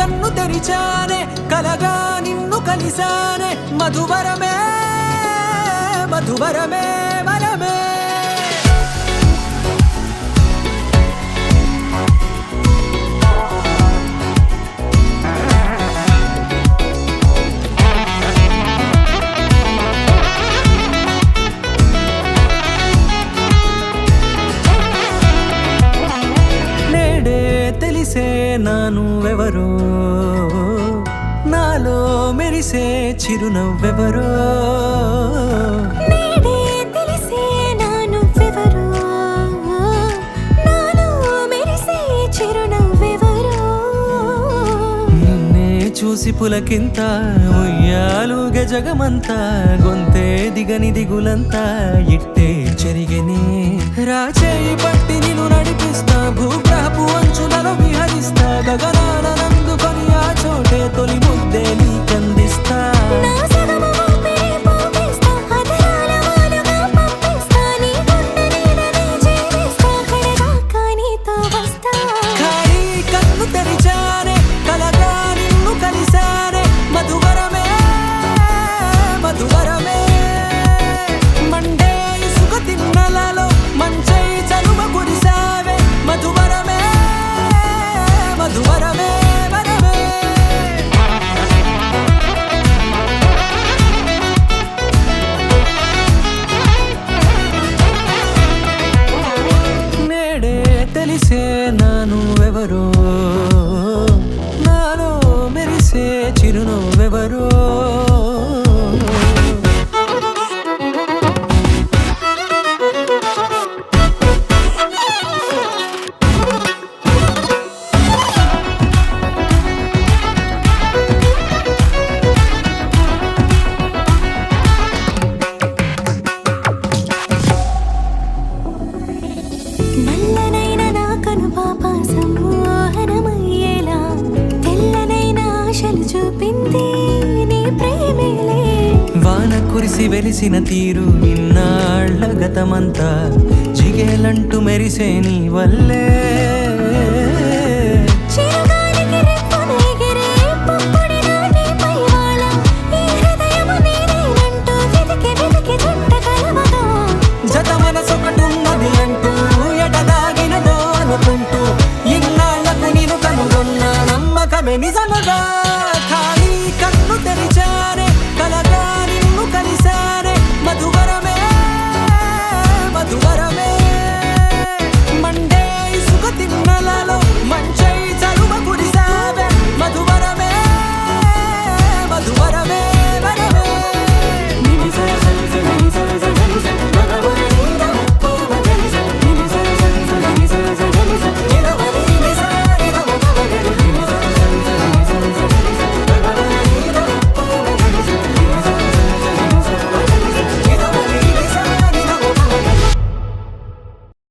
కన్ను తెరిచానే కలగా నిన్ను కలిసానే మధువరమే మధువరమే వరమే నానువెవరో నాలో మెరిసే చిరునవ్వెవరో నేడే తెలిసే నానువెవరో నాలో మెరిసే చిరునవ్వెవరో నిన్నే చూసి పులకింత ఉయ్యాలుగే జగమంతా గొంతే దిగని దిగులంతా ఇట్టే చెరిగెనే రాచేయి పట్టి నిన్ను నడిపిస్తా భూగ్రహపు అంచులలో విహరిస్తా గగనాల నందుకొని ఆ చోటే తొలి ముద్దే నీకందిస్తా ఖాళీ కన్ను తెరిచానే కలగా నిన్ను కలిసానే మధువరమే మధువరమే మండే ఇసుక తిన్నలలో మంచై చలువ కురిసావే మధువరమే మధువరమే వరమే నేడే తెలిసే నానువెవరో నాలో మెరిసే చిరునవ్వెవరో నల్లనైన నా కనుపాప సమ్మోహనమయ్యేలా తెల్లనైన ఆశలు చూపింది నీ ప్రేమేలే వాన కురిసి వెలిసిన తీరు ఇన్నాళ్ల గతమంతా జిగేలంటూ మెరిసే నీ వల్లే చిరుగాలికి రెప్పనెగిరే పుప్పొడిన నీపై వాళ ఈ హృదయము నీదేనంటూ వెతికి వెతికి జంట కలవగా జత మనసొకటున్నది అంటూ ఎటదాగినదో అనుకుంటూ ఇన్నాళ్లకు నేను కనుగొన్న నమ్మకమే నిజముగా